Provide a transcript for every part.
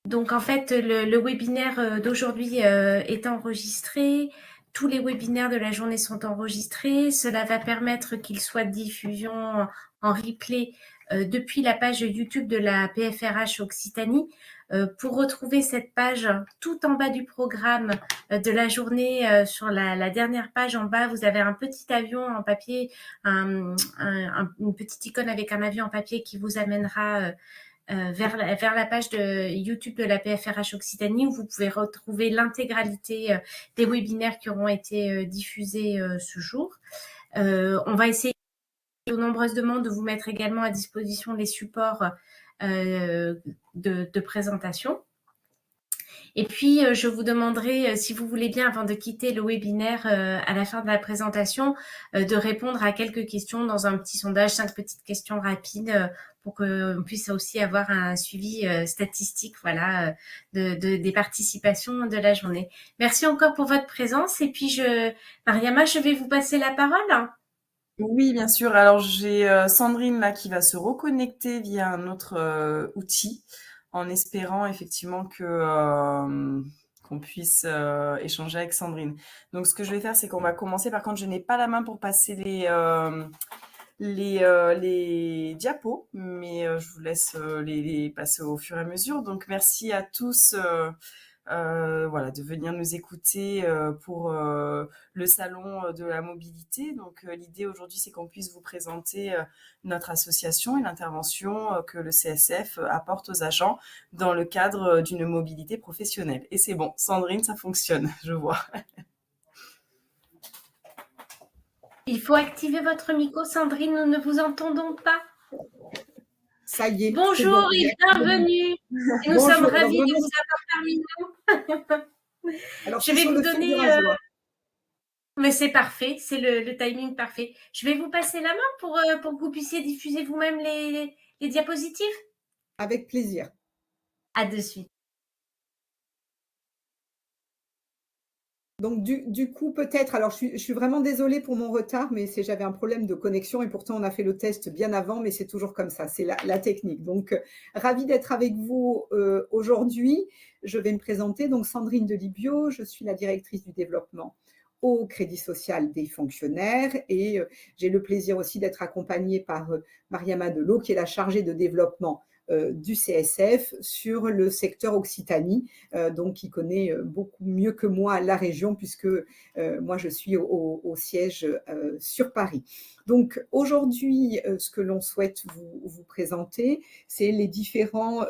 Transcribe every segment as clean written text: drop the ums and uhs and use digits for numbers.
Donc en fait, le webinaire d'aujourd'hui est enregistré. Tous les webinaires de la journée sont enregistrés. Cela va permettre qu'ils soient diffusion en replay depuis la page YouTube de la PFRH Occitanie. Pour retrouver cette page tout en bas du programme de la journée, sur la dernière page en bas, vous avez un petit avion en papier, une petite icône avec un avion en papier qui vous amènera vers la page de YouTube de la PFRH Occitanie, où vous pouvez retrouver l'intégralité des webinaires qui auront été diffusés ce jour. On va essayer, aux nombreuses demandes, de vous mettre également à disposition les supports de présentation. Et puis, je vous demanderai, si vous voulez bien, avant de quitter le webinaire, à la fin de la présentation, de répondre à quelques questions dans un petit sondage, 5 petites questions rapides, pour qu'on puisse aussi avoir un suivi statistique, voilà, des participations de la journée. Merci encore pour votre présence. Et puis, Mariama, je vais vous passer la parole. Oui, bien sûr. Alors, j'ai Sandrine là qui va se reconnecter via un autre outil, en espérant effectivement que qu'on puisse échanger avec Sandrine. Donc, ce que je vais faire, c'est qu'on va commencer. Par contre, je n'ai pas la main pour passer les diapos, mais je vous laisse les passer au fur et à mesure. Donc, merci à tous. Voilà, de venir nous écouter pour le salon de la mobilité. Donc, l'idée aujourd'hui, c'est qu'on puisse vous présenter notre association et l'intervention que le CSF apporte aux agents dans le cadre d'une mobilité professionnelle. Et c'est bon, Sandrine, ça fonctionne, je vois. Il faut activer votre micro, Sandrine, nous ne vous entendons pas. Ça y est, c'est Bonjour bon. et bienvenue. Et nous sommes Bonjour. Alors, ravis de vraiment, vous avoir parmi nous. alors, Je c'est vais sur vous le fil de donner, la joie. mais c'est parfait, c'est le timing parfait. Je vais vous passer la main pour que vous puissiez diffuser vous-même les diapositives. Avec plaisir. À de suite. Donc, du coup, peut-être, alors je suis vraiment désolée pour mon retard, mais j'avais un problème de connexion et pourtant on a fait le test bien avant, mais c'est toujours comme ça, c'est la technique. Donc, ravie d'être avec vous aujourd'hui. Je vais me présenter, donc Sandrine Delibio, je suis la directrice du développement au Crédit Social des fonctionnaires et j'ai le plaisir aussi d'être accompagnée par Mariama Delot, qui est la chargée de développement du CSF sur le secteur Occitanie, donc qui connaît beaucoup mieux que moi la région, puisque moi je suis au siège sur Paris. Donc aujourd'hui, ce que l'on souhaite vous présenter, c'est les différents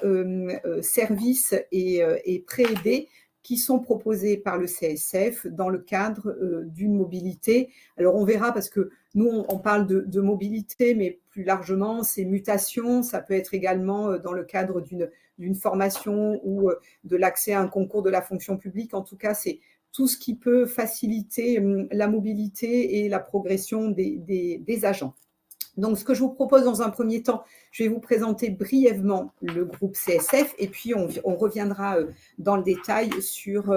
services et prêts aidés qui sont proposés par le CSF dans le cadre d'une mobilité. Alors on verra, parce que nous on parle de mobilité, mais plus largement c'est mutation, ça peut être également dans le cadre d'une formation ou de l'accès à un concours de la fonction publique. En tout cas, c'est tout ce qui peut faciliter la mobilité et la progression des agents. Donc, ce que je vous propose dans un premier temps, je vais vous présenter brièvement le groupe CSF et puis on reviendra dans le détail sur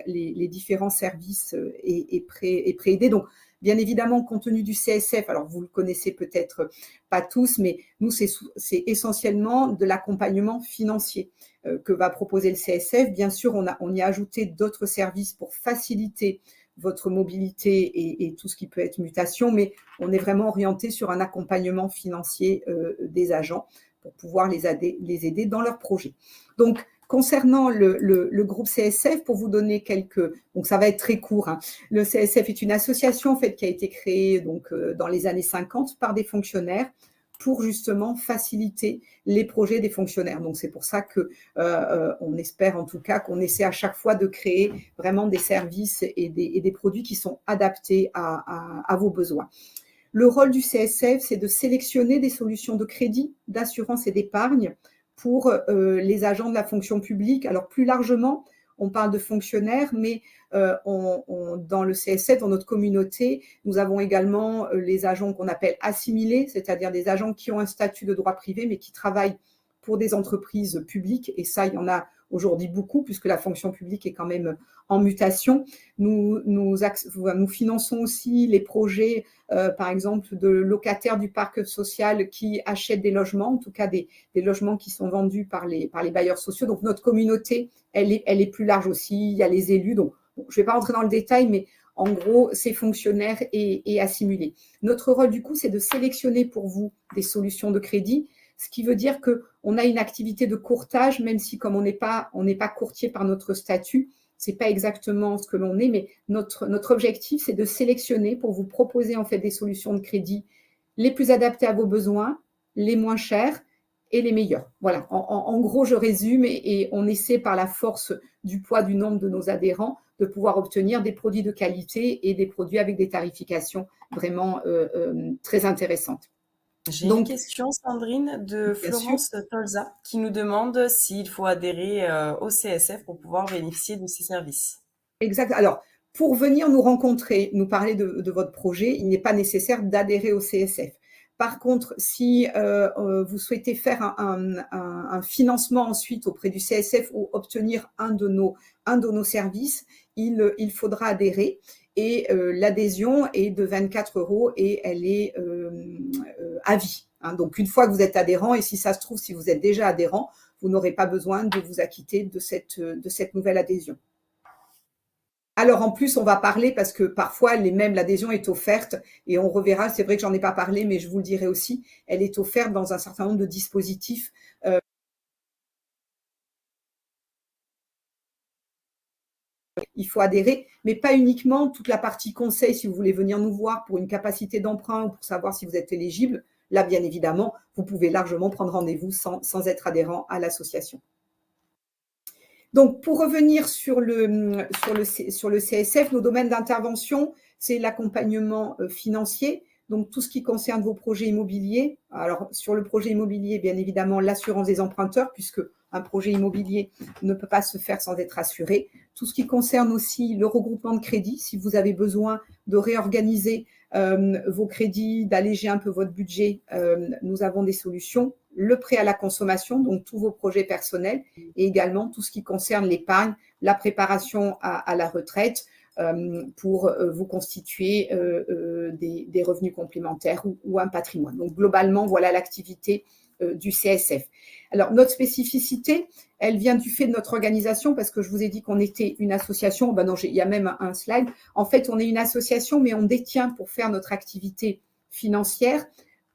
les différents services et prêts aidés. Donc, bien évidemment, compte tenu du CSF, alors vous le connaissez peut-être pas tous, mais nous, c'est essentiellement de l'accompagnement financier que va proposer le CSF. Bien sûr, on y a ajouté d'autres services pour faciliter votre mobilité et tout ce qui peut être mutation, mais on est vraiment orienté sur un accompagnement financier des agents pour pouvoir les aider dans leurs projets. Donc, concernant le groupe CSF, pour vous donner quelques... Donc, ça va être très court. Hein. Le CSF est une association en fait, qui a été créée donc, dans les années 50 par des fonctionnaires pour justement faciliter les projets des fonctionnaires. Donc, c'est pour ça qu'on espère en tout cas qu'on essaie à chaque fois de créer vraiment des services et des produits qui sont adaptés à vos besoins. Le rôle du CSF, c'est de sélectionner des solutions de crédit, d'assurance et d'épargne pour les agents de la fonction publique. Alors, plus largement, on parle de fonctionnaires, mais dans le CSF, dans notre communauté, nous avons également les agents qu'on appelle assimilés, c'est-à-dire des agents qui ont un statut de droit privé, mais qui travaillent pour des entreprises publiques, et ça, il y en a aujourd'hui beaucoup, puisque la fonction publique est quand même en mutation. Nous finançons aussi les projets, par exemple, de locataires du parc social qui achètent des logements, en tout cas des logements qui sont vendus par les bailleurs sociaux. Donc, notre communauté, elle est plus large aussi. Il y a les élus. Donc, bon, je ne vais pas rentrer dans le détail, mais en gros, c'est fonctionnaire et assimilé. Notre rôle, du coup, c'est de sélectionner pour vous des solutions de crédit, ce qui veut dire qu'on a une activité de courtage, même si comme on n'est pas courtier par notre statut, c'est pas exactement ce que l'on est, mais notre objectif, c'est de sélectionner pour vous proposer en fait des solutions de crédit les plus adaptées à vos besoins, les moins chères et les meilleures. Voilà, en gros, je résume et on essaie par la force du poids du nombre de nos adhérents de pouvoir obtenir des produits de qualité et des produits avec des tarifications vraiment très intéressantes. J'ai une question, Sandrine, de Florence Tolza, qui nous demande s'il faut adhérer au CSF pour pouvoir bénéficier de ces services. Exact. Alors, pour venir nous rencontrer, nous parler de votre projet, il n'est pas nécessaire d'adhérer au CSF. Par contre, si vous souhaitez faire un financement ensuite auprès du CSF ou obtenir un de nos services, il faudra adhérer. Et l'adhésion est de 24 € et elle est à vie. Hein. Donc, une fois que vous êtes adhérent, et si ça se trouve, si vous êtes déjà adhérent, vous n'aurez pas besoin de vous acquitter de cette nouvelle adhésion. Alors, en plus, on va parler parce que parfois, l'adhésion est offerte et on reverra, c'est vrai que j'en ai pas parlé, mais je vous le dirai aussi, elle est offerte dans un certain nombre de dispositifs. Il faut adhérer, mais pas uniquement toute la partie conseil si vous voulez venir nous voir pour une capacité d'emprunt ou pour savoir si vous êtes éligible. Là, bien évidemment, vous pouvez largement prendre rendez-vous sans être adhérent à l'association. Donc, pour revenir sur le CSF, nos domaines d'intervention, c'est l'accompagnement financier, donc tout ce qui concerne vos projets immobiliers. Alors, sur le projet immobilier, bien évidemment, l'assurance des emprunteurs, puisque un projet immobilier ne peut pas se faire sans être assuré. Tout ce qui concerne aussi le regroupement de crédits, si vous avez besoin de réorganiser vos crédits, d'alléger un peu votre budget, nous avons des solutions. Le prêt à la consommation, donc tous vos projets personnels, et également tout ce qui concerne l'épargne, la préparation à la retraite pour vous constituer des revenus complémentaires ou un patrimoine. Donc globalement, voilà l'activité du CSF. Alors notre spécificité, elle vient du fait de notre organisation, parce que je vous ai dit qu'on était une association. Ben non, il y a même un slide. En fait, on est une association, mais on détient pour faire notre activité financière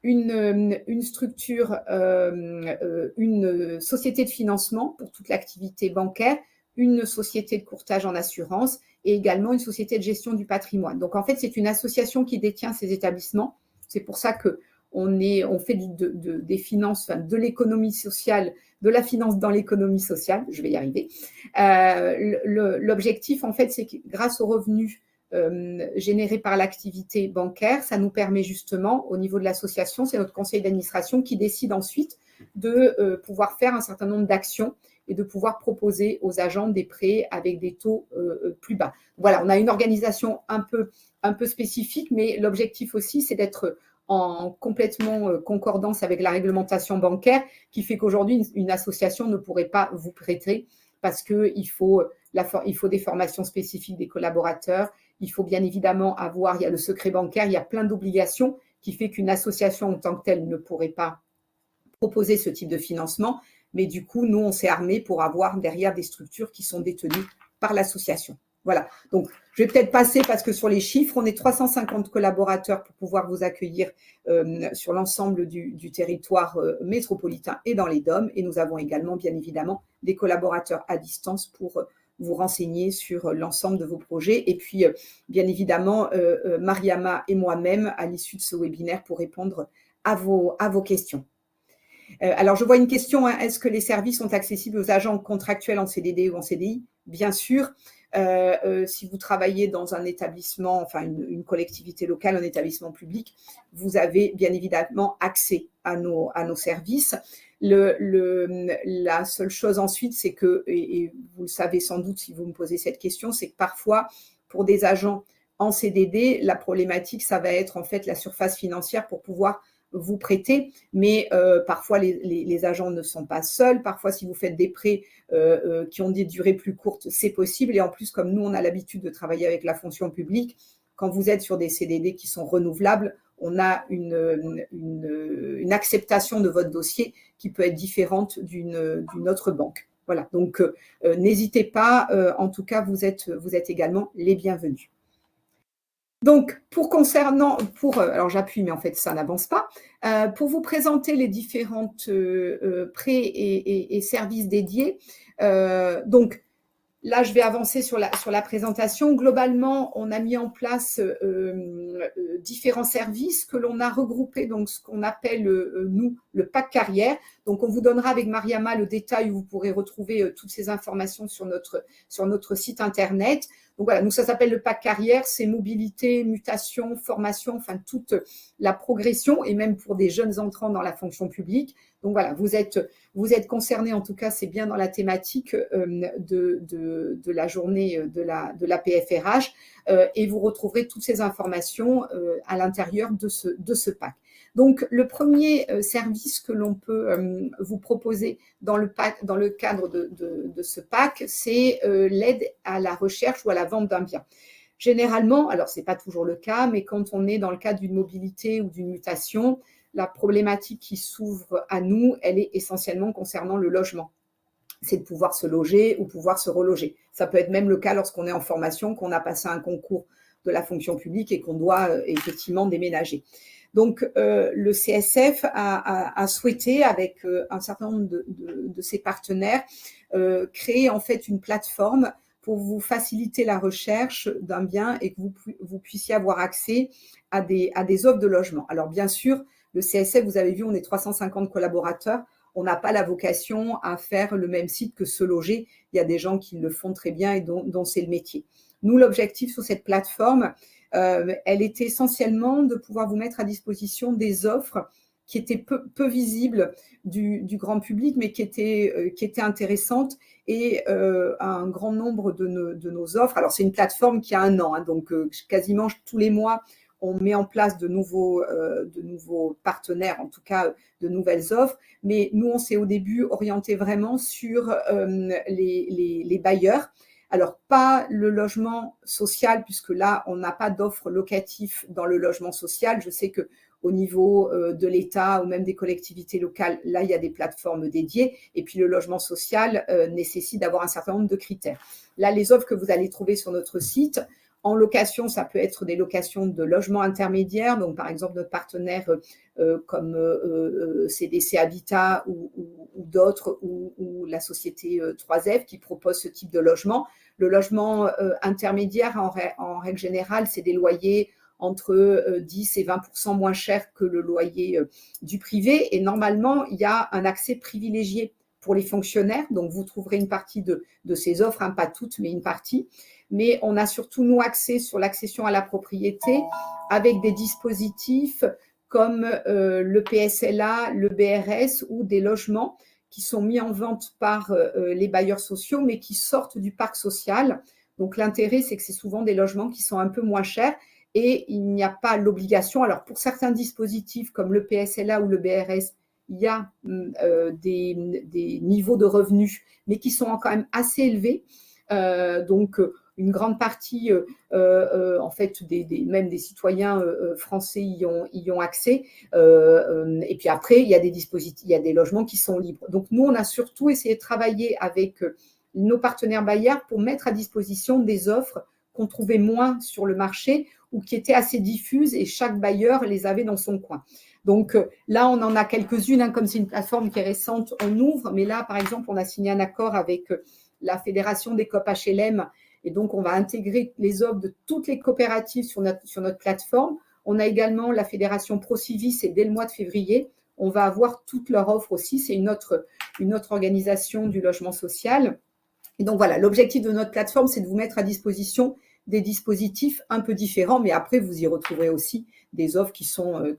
une structure, une société de financement pour toute l'activité bancaire, une société de courtage en assurance et également une société de gestion du patrimoine. Donc, en fait, c'est une association qui détient ces établissements. C'est pour ça qu'on fait des finances, enfin, de l'économie sociale, de la finance dans l'économie sociale. Je vais y arriver. L'objectif, en fait, c'est que grâce aux revenus générés par l'activité bancaire, ça nous permet justement, au niveau de l'association, c'est notre conseil d'administration qui décide ensuite de pouvoir faire un certain nombre d'actions et de pouvoir proposer aux agents des prêts avec des taux plus bas. Voilà, on a une organisation un peu spécifique, mais l'objectif aussi, c'est d'être en complètement concordance avec la réglementation bancaire, qui fait qu'aujourd'hui, une association ne pourrait pas vous prêter parce qu'il faut des formations spécifiques des collaborateurs. Il faut bien évidemment il y a le secret bancaire, il y a plein d'obligations qui fait qu'une association en tant que telle ne pourrait pas proposer ce type de financement. Mais du coup, nous, on s'est armés pour avoir derrière des structures qui sont détenues par l'association. Voilà. Donc, je vais peut-être passer parce que sur les chiffres, on est 350 collaborateurs pour pouvoir vous accueillir sur l'ensemble du territoire métropolitain et dans les DOM. Et nous avons également, bien évidemment, des collaborateurs à distance pour vous renseigner sur l'ensemble de vos projets. Et puis, bien évidemment, Mariama et moi-même, à l'issue de ce webinaire, pour répondre à vos questions. Alors, je vois une question, hein, est-ce que les services sont accessibles aux agents contractuels en CDD ou en CDI? Bien sûr. Si vous travaillez dans un établissement, enfin une collectivité locale, un établissement public, vous avez bien évidemment accès à nos services. La seule chose ensuite, c'est que, et vous le savez sans doute si vous me posez cette question, c'est que parfois, pour des agents en CDD, la problématique, ça va être en fait la surface financière pour pouvoir vous prêter, mais parfois les agents ne sont pas seuls. Parfois, si vous faites des prêts qui ont des durées plus courtes, c'est possible. Et en plus, comme nous, on a l'habitude de travailler avec la fonction publique, quand vous êtes sur des CDD qui sont renouvelables, on a une acceptation de votre dossier qui peut être différente d'une autre banque. Voilà, donc n'hésitez pas, en tout cas, vous êtes également les bienvenus. Donc, alors j'appuie, mais en fait, ça n'avance pas. Pour vous présenter les différentes prêts et services dédiés, donc, là, je vais avancer sur la présentation. Globalement, on a mis en place différents services que l'on a regroupés, donc ce qu'on appelle, nous, le pack carrière. Donc, on vous donnera avec Mariama le détail où vous pourrez retrouver toutes ces informations sur notre site internet. Donc voilà, nous ça s'appelle le pack carrière, c'est mobilité, mutation, formation, enfin toute la progression et même pour des jeunes entrants dans la fonction publique. Donc voilà, vous êtes concernés, en tout cas c'est bien dans la thématique de la journée de la PFRH et vous retrouverez toutes ces informations à l'intérieur de ce pack. Donc, le premier service que l'on peut vous proposer dans le cadre de ce pack, c'est l'aide à la recherche ou à la vente d'un bien. Généralement, alors ce n'est pas toujours le cas, mais quand on est dans le cadre d'une mobilité ou d'une mutation, la problématique qui s'ouvre à nous, elle est essentiellement concernant le logement. C'est de pouvoir se loger ou pouvoir se reloger. Ça peut être même le cas lorsqu'on est en formation, qu'on a passé un concours de la fonction publique et qu'on doit effectivement déménager. Donc, le CSF a souhaité, avec un certain nombre de ses partenaires, créer en fait une plateforme pour vous faciliter la recherche d'un bien et que vous puissiez avoir accès à des offres de logement. Alors, bien sûr, le CSF, vous avez vu, on est 350 collaborateurs. On n'a pas la vocation à faire le même site que Se Loger. Il y a des gens qui le font très bien et dont c'est le métier. Nous, l'objectif sur cette plateforme, elle était essentiellement de pouvoir vous mettre à disposition des offres qui étaient peu visibles du grand public, mais qui étaient intéressantes et un grand nombre de nos offres. Alors, c'est une plateforme qui a 1 an, hein, donc quasiment tous les mois, on met en place de nouveaux partenaires, en tout cas de nouvelles offres. Mais nous, on s'est au début orienté vraiment sur les bailleurs. Alors, pas le logement social, puisque là, on n'a pas d'offre locative dans le logement social. Je sais qu'au niveau de l'État ou même des collectivités locales, là, il y a des plateformes dédiées. Et puis, le logement social nécessite d'avoir un certain nombre de critères. Là, les offres que vous allez trouver sur notre site, en location, ça peut être des locations de logements intermédiaires. Donc, par exemple, notre partenaire comme CDC Habitat ou d'autres, ou la société 3F qui propose ce type de logement. Le logement intermédiaire, en règle générale, c'est des loyers entre 10 et 20% moins chers que le loyer du privé. Et normalement, il y a un accès privilégié pour les fonctionnaires. Donc, vous trouverez une partie de ces offres, hein, pas toutes, mais une partie. Mais on a surtout, nous, axé sur l'accession à la propriété avec des dispositifs comme le PSLA, le BRS ou des logements qui sont mis en vente par les bailleurs sociaux, mais qui sortent du parc social. Donc, l'intérêt, c'est que c'est souvent des logements qui sont un peu moins chers et il n'y a pas l'obligation. Alors, pour certains dispositifs comme le PSLA ou le BRS, il y a des niveaux de revenus, mais qui sont quand même assez élevés. Donc, une grande partie, en fait, même des citoyens français y ont accès. Et puis après, il y a des dispositifs, il y a des logements qui sont libres. Donc, nous, on a surtout essayé de travailler avec nos partenaires bailleurs pour mettre à disposition des offres qu'on trouvait moins sur le marché ou qui étaient assez diffuses et chaque bailleur les avait dans son coin. Donc là, on en a quelques-unes, hein, comme c'est une plateforme qui est récente, on ouvre. Mais là, par exemple, on a signé un accord avec la Fédération des COP HLM. Et donc, on va intégrer les offres de toutes les coopératives sur notre plateforme. On a également la Fédération Procivis et dès le mois de février, on va avoir toutes leurs offres aussi. C'est une autre organisation du logement social. Et donc, voilà, l'objectif de notre plateforme, c'est de vous mettre à disposition des dispositifs un peu différents, mais après, vous y retrouverez aussi des offres qui sont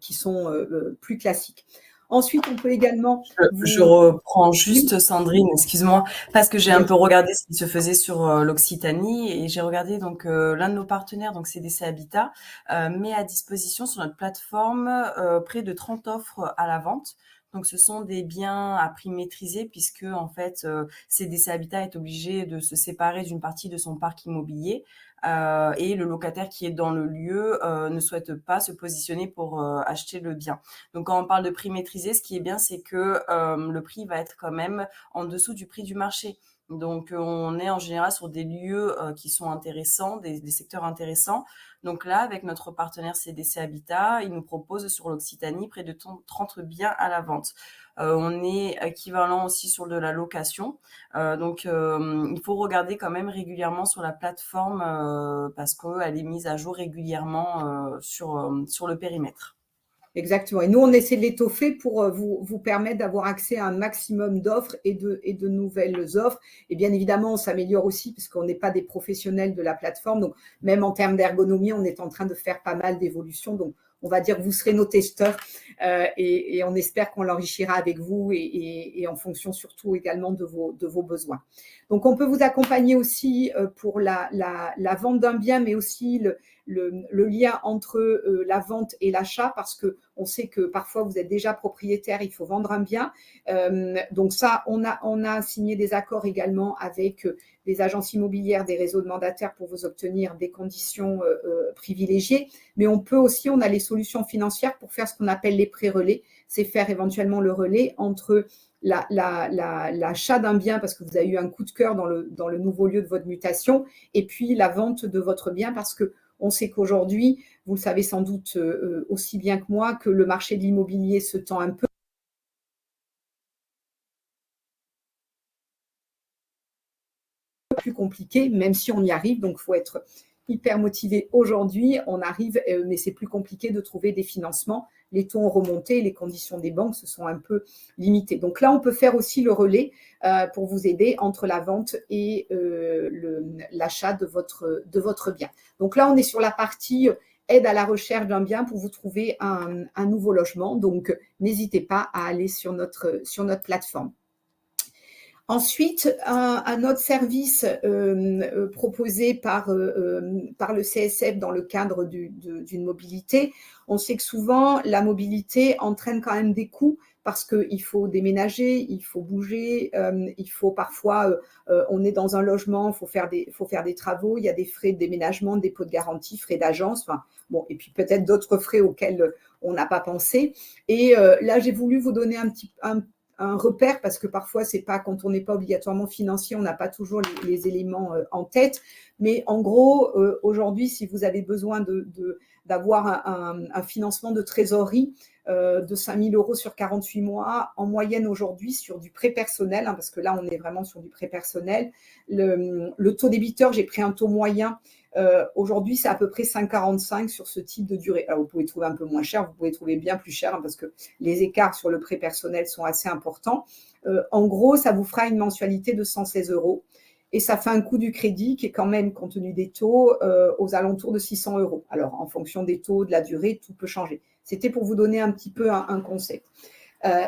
plus classiques. Ensuite, on peut également Je vous… reprends Oui, juste Sandrine, excuse-moi, parce que j'ai un oui, peu regardé ce qui se faisait sur l'Occitanie et j'ai regardé donc l'un de nos partenaires, donc CDC Habitat, met à disposition sur notre plateforme près de 30 offres à la vente. Donc ce sont des biens à prix maîtrisé puisque en fait CDC Habitat est obligé de se séparer d'une partie de son parc immobilier. Et le locataire qui est dans le lieu ne souhaite pas se positionner pour acheter le bien. Donc quand on parle de prix maîtrisé, ce qui est bien, c'est que le prix va être quand même en dessous du prix du marché. Donc on est en général sur des lieux qui sont intéressants, des secteurs intéressants. Donc là, avec notre partenaire CDC Habitat, il nous propose sur l'Occitanie près de 30 biens à la vente. On est équivalent aussi sur de la location. Donc il faut regarder quand même régulièrement sur la plateforme parce qu'elle est mise à jour régulièrement sur le périmètre. exactement. Et nous, on essaie de l'étoffer pour vous permettre d'avoir accès à un maximum d'offres et de nouvelles offres. Et bien évidemment, on s'améliore aussi parce qu'on n'est pas des professionnels de la plateforme. Donc, même en termes d'ergonomie, on est en train de faire pas mal d'évolutions. Donc, on va dire que vous serez nos testeurs et on espère qu'on l'enrichira avec vous et en fonction surtout également de vos besoins. Donc, on peut vous accompagner aussi pour la vente d'un bien, mais aussi le lien entre la vente et l'achat, parce que on sait que parfois vous êtes déjà propriétaire, il faut vendre un bien. Donc ça, on a signé des accords également avec des agences immobilières, des réseaux de mandataires pour vous obtenir des conditions privilégiées. Mais on peut aussi, on a les solutions financières pour faire ce qu'on appelle les pré-relais, c'est faire éventuellement le relais entre l'achat d'un bien parce que vous avez eu un coup de cœur dans le nouveau lieu de votre mutation et puis la vente de votre bien parce que on sait qu'aujourd'hui, vous le savez sans doute aussi bien que moi, que le marché de l'immobilier se tend un peu plus compliqué, même si on y arrive. Donc, il faut être hyper motivé aujourd'hui. On arrive, mais c'est plus compliqué de trouver des financements. Les taux ont remonté, les conditions des banques se sont un peu limitées. Donc là, on peut faire aussi le relais pour vous aider entre la vente et l'achat de votre bien. Donc là, on est sur la partie aide à la recherche d'un bien pour vous trouver un nouveau logement. Donc, n'hésitez pas à aller sur notre plateforme. Ensuite, un autre service proposé par le CSF dans le cadre d'une mobilité. On sait que souvent, la mobilité entraîne quand même des coûts parce qu'il faut déménager, il faut bouger, il faut parfois, on est dans un logement, il faut faire des travaux, il y a des frais de déménagement, dépôt de garantie, frais d'agence, enfin, bon, et puis peut-être d'autres frais auxquels on n'a pas pensé. Et là, j'ai voulu vous donner un repère parce que parfois c'est pas quand on n'est pas obligatoirement financier, on n'a pas toujours les éléments en tête. Mais en gros, aujourd'hui, si vous avez besoin d'avoir un financement de trésorerie de 5 000 € sur 48 mois, en moyenne aujourd'hui sur du prêt personnel, hein, parce que là on est vraiment sur du prêt personnel, le taux débiteur, j'ai pris un taux moyen. Aujourd'hui, c'est à peu près 5,45 sur ce type de durée. Alors, vous pouvez trouver un peu moins cher, vous pouvez trouver bien plus cher hein, parce que les écarts sur le prêt personnel sont assez importants. En gros, ça vous fera une mensualité de 116 € et ça fait un coût du crédit qui est quand même, compte tenu des taux, aux alentours de 600 €. Alors, en fonction des taux, de la durée, tout peut changer. C'était pour vous donner un petit peu un concept.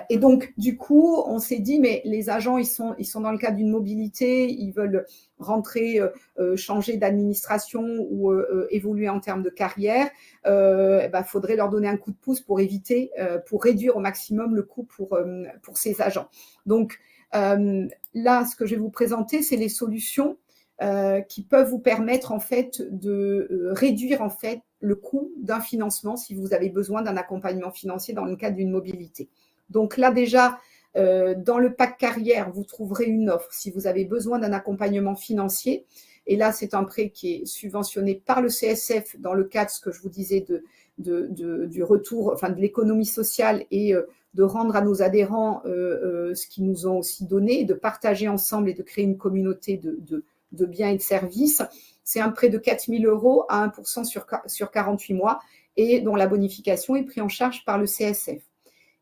Et donc, du coup, on s'est dit, mais les agents, ils sont dans le cadre d'une mobilité, ils veulent rentrer, changer d'administration ou évoluer en termes de carrière. Faudrait leur donner un coup de pouce pour éviter, pour réduire au maximum le coût pour ces agents. Donc, là, ce que je vais vous présenter, c'est les solutions qui peuvent vous permettre en fait de réduire en fait le coût d'un financement si vous avez besoin d'un accompagnement financier dans le cadre d'une mobilité. Donc là déjà, dans le pack carrière, vous trouverez une offre si vous avez besoin d'un accompagnement financier. Et là, c'est un prêt qui est subventionné par le CSF dans le cadre, ce que je vous disais, du retour, enfin de l'économie sociale et de rendre à nos adhérents ce qu'ils nous ont aussi donné, de partager ensemble et de créer une communauté de biens et de services. C'est un prêt de 4 000 € à 1% sur 48 mois et dont la bonification est prise en charge par le CSF.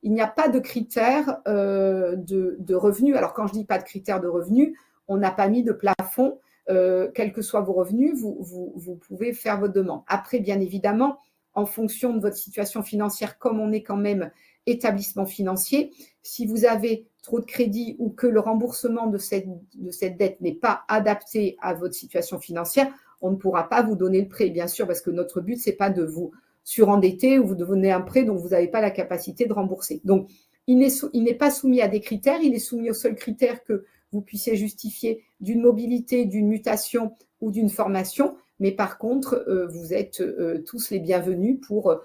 Il n'y a pas de critères de revenus. Alors, quand je dis pas de critères de revenus, on n'a pas mis de plafond. Quels que soient vos revenus, vous pouvez faire votre demande. Après, bien évidemment, en fonction de votre situation financière, comme on est quand même établissement financier. Si vous avez trop de crédit ou que le remboursement de cette dette n'est pas adapté à votre situation financière, on ne pourra pas vous donner le prêt, bien sûr, parce que notre but, c'est pas de vous surendetter ou vous donner un prêt dont vous n'avez pas la capacité de rembourser. Donc, il n'est pas soumis à des critères, il est soumis au seul critère que vous puissiez justifier d'une mobilité, d'une mutation ou d'une formation. Mais par contre, vous êtes tous les bienvenus pour,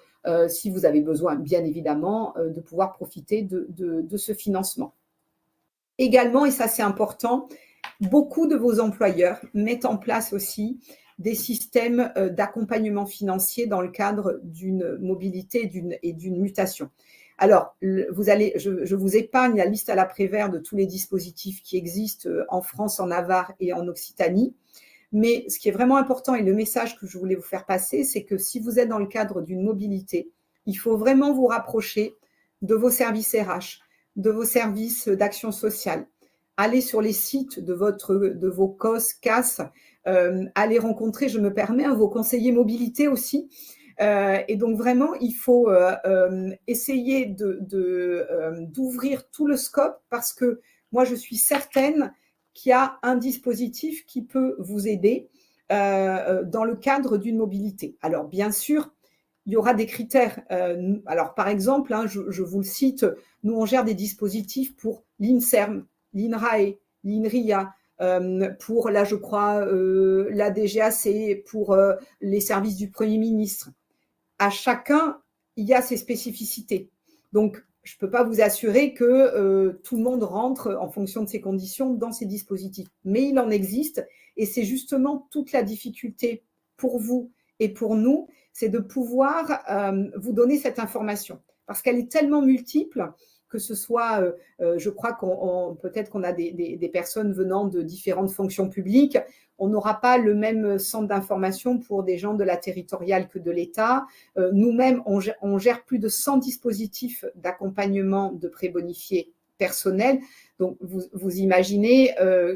si vous avez besoin, bien évidemment, de pouvoir profiter de ce financement. Également, et ça c'est important, beaucoup de vos employeurs mettent en place aussi des systèmes d'accompagnement financier dans le cadre d'une mobilité et d'une mutation. Alors, je vous épargne la liste à l'après-vert de tous les dispositifs qui existent en France, en Navarre et en Occitanie. Mais ce qui est vraiment important et le message que je voulais vous faire passer, c'est que si vous êtes dans le cadre d'une mobilité, il faut vraiment vous rapprocher de vos services RH, de vos services d'action sociale. Allez sur les sites de vos COS, CAS, allez rencontrer, je me permets, vos conseillers mobilité aussi. Et donc vraiment, il faut essayer d'ouvrir tout le scope parce que moi, je suis certaine qu'il y a un dispositif qui peut vous aider dans le cadre d'une mobilité. Alors, bien sûr, il y aura des critères. Alors, par exemple, je vous le cite, nous, on gère des dispositifs pour l'INSERM, l'INRAE, l'INRIA, pour, là, je crois, la DGAC, pour les services du Premier ministre. À chacun, il y a ses spécificités. Donc, je ne peux pas vous assurer que tout le monde rentre en fonction de ces conditions dans ces dispositifs. Mais il en existe et c'est justement toute la difficulté pour vous et pour nous, c'est de pouvoir vous donner cette information parce qu'elle est tellement multiple que ce soit, je crois peut-être qu'on a des personnes venant de différentes fonctions publiques, on n'aura pas le même centre d'information pour des gens de la territoriale que de l'État. Nous-mêmes, on gère plus de 100 dispositifs d'accompagnement de prêts bonifiés personnels. Donc, vous imaginez,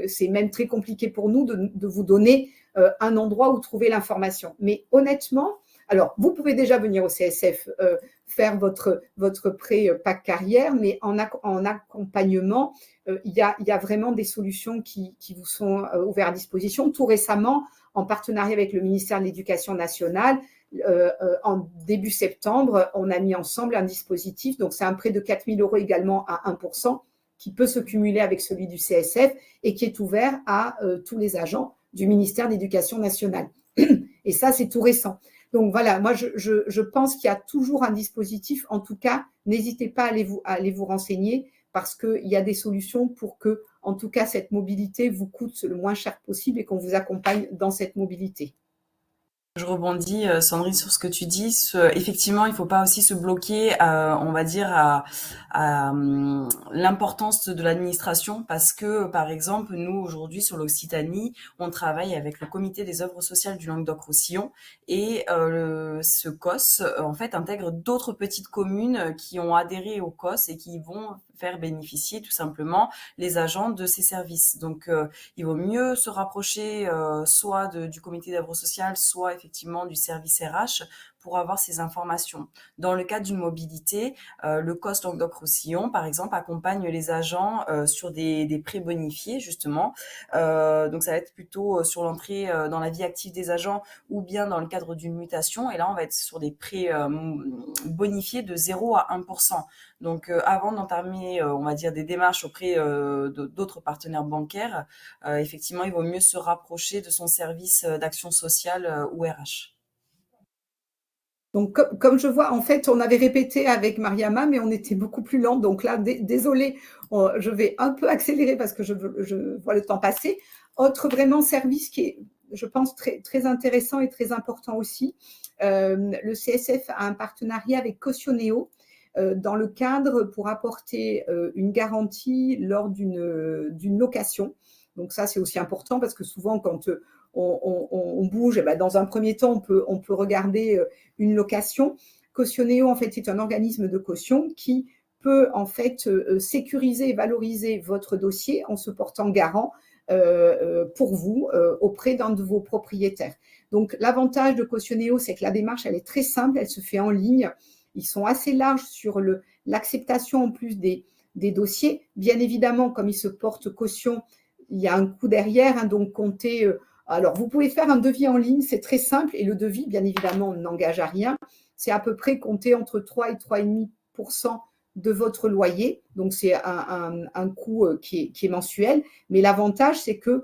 c'est même très compliqué pour nous de vous donner un endroit où trouver l'information. Mais honnêtement, alors, vous pouvez déjà venir au CSF faire votre prêt PAC carrière, mais en accompagnement, il y a vraiment des solutions qui vous sont ouvertes à disposition. Tout récemment, en partenariat avec le ministère de l'Éducation nationale, en début septembre, on a mis ensemble un dispositif. Donc, c'est un prêt de 4 000 € également à 1%, qui peut se cumuler avec celui du CSF et qui est ouvert à tous les agents du ministère de l'Éducation nationale. Et ça, c'est tout récent. Donc voilà, moi je pense qu'il y a toujours un dispositif. En tout cas, n'hésitez pas à aller vous renseigner parce qu'il y a des solutions pour que, en tout cas, cette mobilité vous coûte le moins cher possible et qu'on vous accompagne dans cette mobilité. Je rebondis, Sandrine, sur ce que tu dis. Effectivement, il faut pas aussi se bloquer, on va dire, à l'importance de l'administration, parce que, par exemple, nous aujourd'hui sur l'Occitanie, on travaille avec le Comité des œuvres sociales du Languedoc-Roussillon, et ce COS, en fait, intègre d'autres petites communes qui ont adhéré au COS et qui vont faire bénéficier tout simplement les agents de ces services. Donc, il vaut mieux se rapprocher soit du comité d'œuvre sociale, soit effectivement du service RH pour avoir ces informations. Dans le cadre d'une mobilité, le COS Languedoc-Roussillon, par exemple, accompagne les agents sur des prêts bonifiés, justement. Donc, ça va être plutôt sur l'entrée dans la vie active des agents ou bien dans le cadre d'une mutation. Et là, on va être sur des prêts bonifiés de 0 à 1%. Donc, avant d'entamer, on va dire, des démarches auprès d'autres partenaires bancaires, effectivement, il vaut mieux se rapprocher de son service d'action sociale ou RH. Donc, comme je vois, en fait, on avait répété avec Mariama, mais on était beaucoup plus lent. Donc là, désolée, je vais un peu accélérer parce que je vois le temps passer. Autre vraiment service qui est, je pense, très, très intéressant et très important aussi, le CSF a un partenariat avec Cautioneo dans le cadre pour apporter une garantie lors d'une location. Donc ça, c'est aussi important parce que souvent, quand on bouge, dans un premier temps, on peut regarder une location. Cautioneo, en fait, c'est un organisme de caution qui peut, en fait, sécuriser et valoriser votre dossier en se portant garant pour vous auprès d'un de vos propriétaires. Donc, l'avantage de Cautioneo, c'est que la démarche, elle est très simple, elle se fait en ligne. Ils sont assez larges sur l'acceptation en plus des dossiers. Bien évidemment, comme il se porte caution, il y a un coût derrière, hein, donc comptez. Alors, vous pouvez faire un devis en ligne, c'est très simple, et le devis, bien évidemment, n'engage à rien. C'est à peu près compter entre 3 et 3,5% de votre loyer. Donc, c'est un coût qui est mensuel. Mais l'avantage, c'est que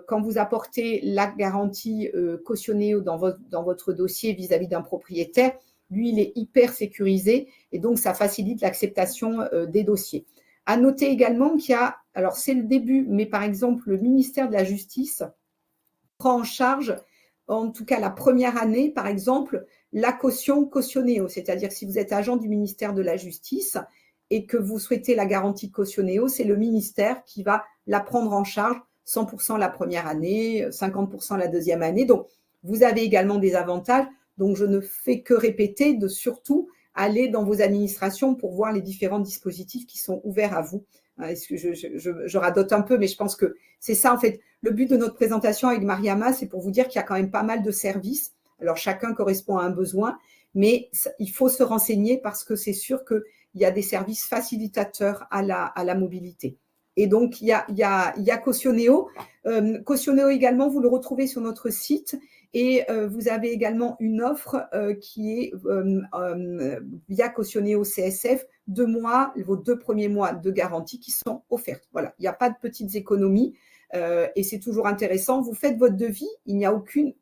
quand vous apportez la garantie cautionnée dans votre dossier vis-à-vis d'un propriétaire, lui, il est hyper sécurisé et donc ça facilite l'acceptation des dossiers. À noter également qu'il y a, alors c'est le début, mais par exemple, le ministère de la Justice prend en charge, en tout cas la première année, par exemple, la caution cautionnéo. C'est-à-dire que si vous êtes agent du ministère de la Justice et que vous souhaitez la garantie cautionnéo, c'est le ministère qui va la prendre en charge 100% la première année, 50% la deuxième année. Donc, vous avez également des avantages. Donc, je ne fais que répéter de surtout aller dans vos administrations pour voir les différents dispositifs qui sont ouverts à vous. Je radote un peu, mais je pense que c'est ça, en fait. Le but de notre présentation avec Mariama, c'est pour vous dire qu'il y a quand même pas mal de services. Alors, chacun correspond à un besoin, mais il faut se renseigner parce que c'est sûr qu'il y a des services facilitateurs à la mobilité. Et donc, il y a Cautionnéo. Cautionnéo également, vous le retrouvez sur notre site. Et vous avez également une offre qui est via Cautionnéo CSF, 2 mois, vos 2 premiers mois de garantie qui sont offertes. Voilà, il n'y a pas de petites économies et c'est toujours intéressant. Vous faites votre devis, il n'y a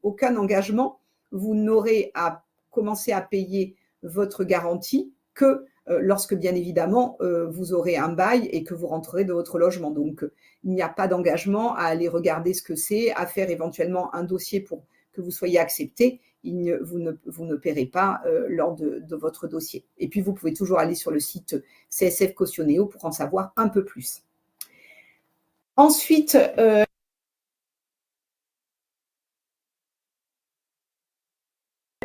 aucun engagement. Vous n'aurez à commencer à payer votre garantie que lorsque, bien évidemment, vous aurez un bail et que vous rentrerez dans votre logement. Donc, il n'y a pas d'engagement à aller regarder ce que c'est, à faire éventuellement un dossier pour que vous soyez accepté. Vous ne paierez pas lors de votre dossier. Et puis, vous pouvez toujours aller sur le site CSF Cautionnéo pour en savoir un peu plus. Ensuite,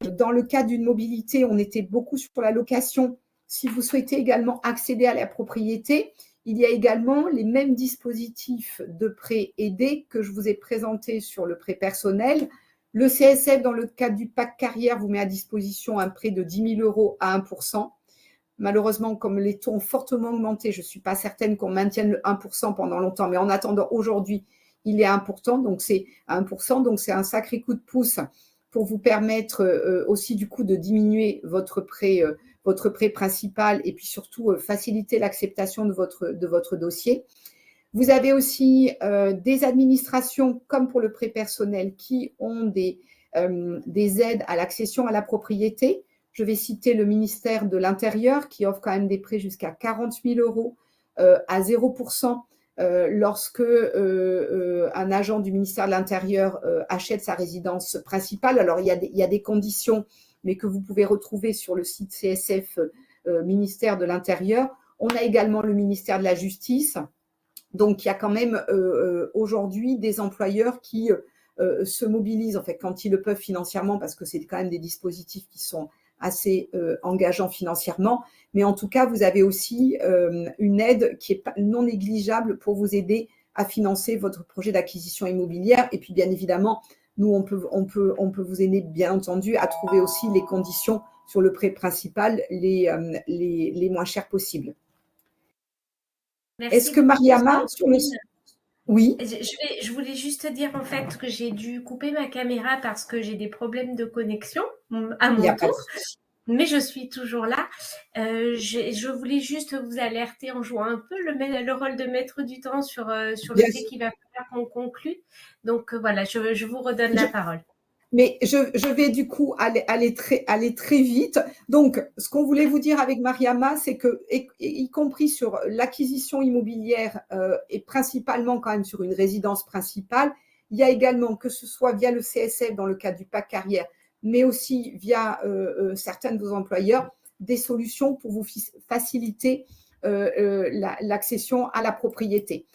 dans le cas d'une mobilité, on était beaucoup sur la location. Si vous souhaitez également accéder à la propriété, il y a également les mêmes dispositifs de prêt aidé que je vous ai présentés sur le prêt personnel. Le CSF, dans le cadre du PAC carrière, vous met à disposition un prêt de 10 000 € à 1%. Malheureusement, comme les taux ont fortement augmenté, je ne suis pas certaine qu'on maintienne le 1% pendant longtemps, mais en attendant, aujourd'hui, il est à 1%, donc c'est à 1%, donc c'est un sacré coup de pouce pour vous permettre aussi du coup de diminuer votre prêt principal et puis surtout faciliter l'acceptation de votre dossier. Vous avez aussi des administrations, comme pour le prêt personnel, qui ont des aides à l'accession à la propriété. Je vais citer le ministère de l'Intérieur qui offre quand même des prêts jusqu'à 40 000 € à 0% lorsque un agent du ministère de l'Intérieur achète sa résidence principale. Alors, il y a des conditions, mais que vous pouvez retrouver sur le site CSF ministère de l'Intérieur. On a également le ministère de la Justice. Donc, il y a quand même aujourd'hui des employeurs qui se mobilisent, en fait, quand ils le peuvent financièrement, parce que c'est quand même des dispositifs qui sont assez engageants financièrement. Mais en tout cas, vous avez aussi une aide qui est non négligeable pour vous aider à financer votre projet d'acquisition immobilière. Et puis, bien évidemment, nous, on peut vous aider, bien entendu, à trouver aussi les conditions sur le prêt principal les moins chères possibles. Est-ce que Mariama, sur le... Oui. Je voulais juste dire en fait que j'ai dû couper ma caméra parce que j'ai des problèmes de connexion à mon tour, mais je suis toujours là. Je voulais juste vous alerter en jouant un peu le rôle de maître du temps sur le fait qu'il va falloir qu'on conclue. Donc voilà, je vous redonne la parole. Mais je vais du coup aller très vite. Donc, ce qu'on voulait vous dire avec Mariama, c'est que, y compris sur l'acquisition immobilière et principalement quand même sur une résidence principale, il y a également, que ce soit via le CSF dans le cadre du PAC carrière, mais aussi via certains de vos employeurs, des solutions pour vous faciliter l'accession à la propriété.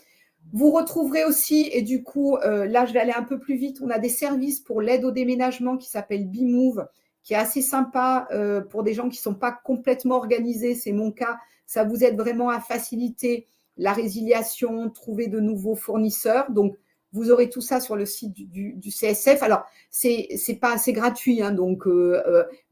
Vous retrouverez aussi, et du coup, là, je vais aller un peu plus vite, on a des services pour l'aide au déménagement qui s'appelle BeMove, qui est assez sympa pour des gens qui ne sont pas complètement organisés, c'est mon cas. Ça vous aide vraiment à faciliter la résiliation, trouver de nouveaux fournisseurs. Donc, Vous aurez tout ça sur le site du CSF. Alors, c'est pas assez gratuit, hein, donc,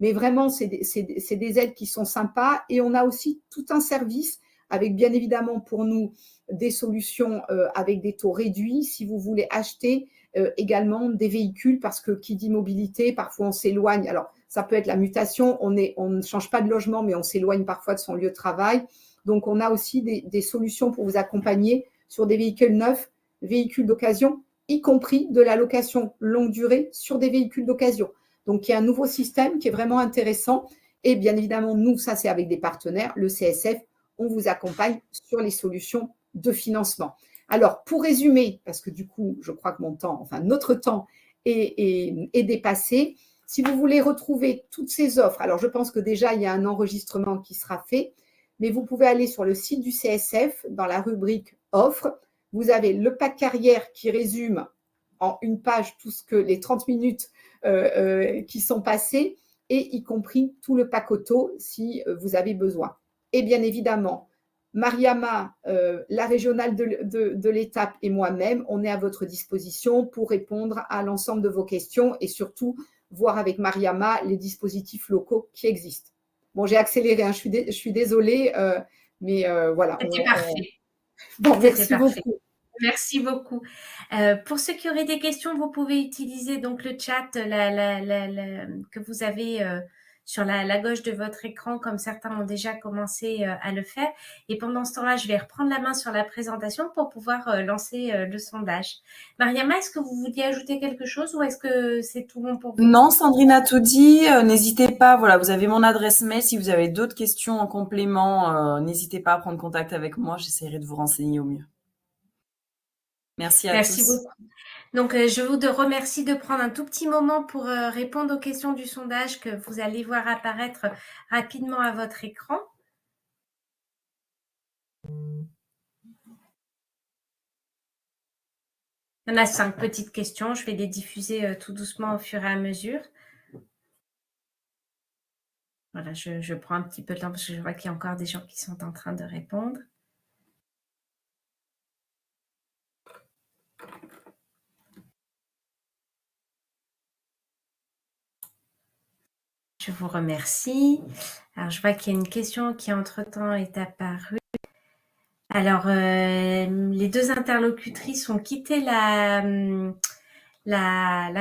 mais vraiment, c'est des aides qui sont sympas. Et on a aussi tout un service avec, bien évidemment, pour nous, des solutions avec des taux réduits. Si vous voulez acheter également des véhicules, parce que qui dit mobilité, parfois on s'éloigne. Alors, ça peut être la mutation, on ne change pas de logement, mais on s'éloigne parfois de son lieu de travail. Donc, on a aussi des solutions pour vous accompagner sur des véhicules neufs, véhicules d'occasion, y compris de la location longue durée sur des véhicules d'occasion. Donc, il y a un nouveau système qui est vraiment intéressant. Et bien évidemment, nous, ça, c'est avec des partenaires, le CSF, on vous accompagne sur les solutions de financement. Alors, pour résumer, parce que du coup, je crois que notre temps est dépassé. Si vous voulez retrouver toutes ces offres, alors je pense que déjà, il y a un enregistrement qui sera fait, mais vous pouvez aller sur le site du CSF, dans la rubrique offres. Vous avez le pack carrière qui résume en une page tout ce que les 30 minutes qui sont passées, et y compris tout le pack auto si vous avez besoin. Et bien évidemment, Mariama, la régionale de l'étape et moi-même, on est à votre disposition pour répondre à l'ensemble de vos questions et surtout voir avec Mariama les dispositifs locaux qui existent. Bon, j'ai accéléré, hein, je suis désolée, mais voilà. C'était parfait. Bon, merci beaucoup. Merci beaucoup. Pour ceux qui auraient des questions, vous pouvez utiliser donc le chat que vous avez sur la gauche de votre écran, comme certains ont déjà commencé à le faire. Et pendant ce temps-là, je vais reprendre la main sur la présentation pour pouvoir lancer le sondage. Mariama, est-ce que vous vouliez ajouter quelque chose ou est-ce que c'est tout bon pour vous? Non, Sandrine a tout dit. N'hésitez pas, voilà, vous avez mon adresse mail. Si vous avez d'autres questions en complément, n'hésitez pas à prendre contact avec moi. J'essaierai de vous renseigner au mieux. Merci à tous. Merci beaucoup. Donc, je vous remercie de prendre un tout petit moment pour répondre aux questions du sondage que vous allez voir apparaître rapidement à votre écran. Il y en a 5 petites questions. Je vais les diffuser tout doucement au fur et à mesure. Voilà, je prends un petit peu de temps parce que je vois qu'il y a encore des gens qui sont en train de répondre. Je vous remercie. Alors, je vois qu'il y a une question qui, entre-temps, est apparue. Alors, les deux interlocutrices ont quitté la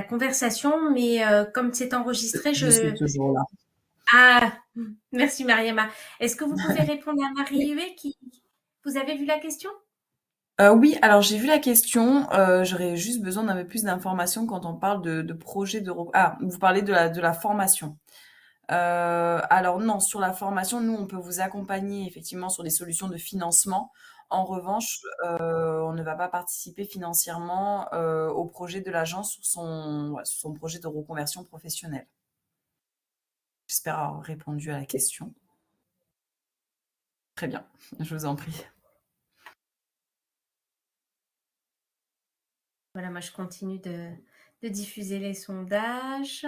conversation, mais comme c'est enregistré, Je suis toujours là. Ah, merci Mariama. Est-ce que vous pouvez répondre à Marie-Huée qui... Vous avez vu la question? Oui, alors j'ai vu la question. J'aurais juste besoin d'un peu plus d'informations quand on parle de projet de... Ah, vous parlez de la formation. Alors non, sur la formation, nous, on peut vous accompagner effectivement sur des solutions de financement. En revanche, on ne va pas participer financièrement au projet de l'agence sur son projet de reconversion professionnelle. J'espère avoir répondu à la question. Très bien, je vous en prie. Voilà, moi je continue de diffuser les sondages.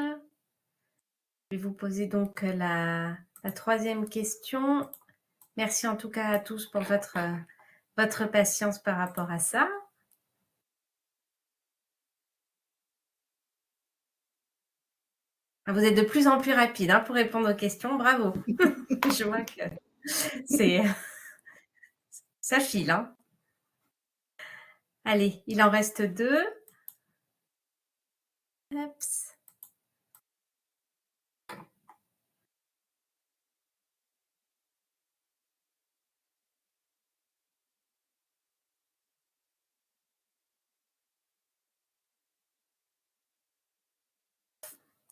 Je vais vous poser donc la troisième question. Merci en tout cas à tous pour votre patience par rapport à ça. Vous êtes de plus en plus rapide hein, pour répondre aux questions. Bravo. Je vois que ça file. Hein. Allez, il en reste 2. Oups.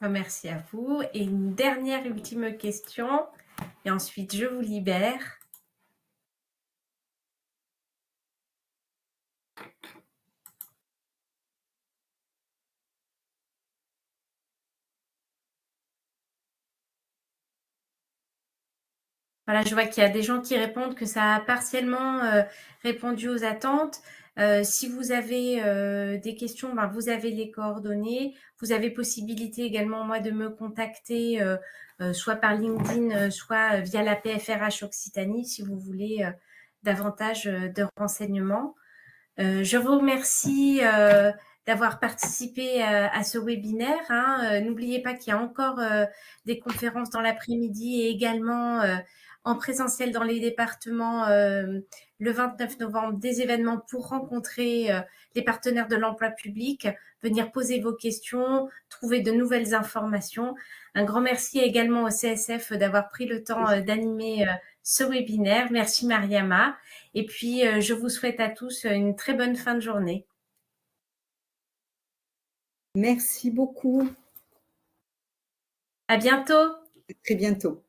Merci à vous. Et une dernière ultime question. Et ensuite, je vous libère. Voilà, je vois qu'il y a des gens qui répondent que ça a partiellement répondu aux attentes. Si vous avez des questions, ben, vous avez les coordonnées. Vous avez possibilité également, moi, de me contacter soit par LinkedIn, soit via la PFRH Occitanie, si vous voulez davantage de renseignements. Je vous remercie d'avoir participé à ce webinaire, hein. N'oubliez pas qu'il y a encore des conférences dans l'après-midi et également en présentiel dans les départements le 29 novembre, des événements pour rencontrer les partenaires de l'emploi public, venir poser vos questions, trouver de nouvelles informations. Un grand merci également au CSF d'avoir pris le temps d'animer ce webinaire. Merci Mariama. Et puis, je vous souhaite à tous une très bonne fin de journée. Merci beaucoup. À bientôt. À très bientôt.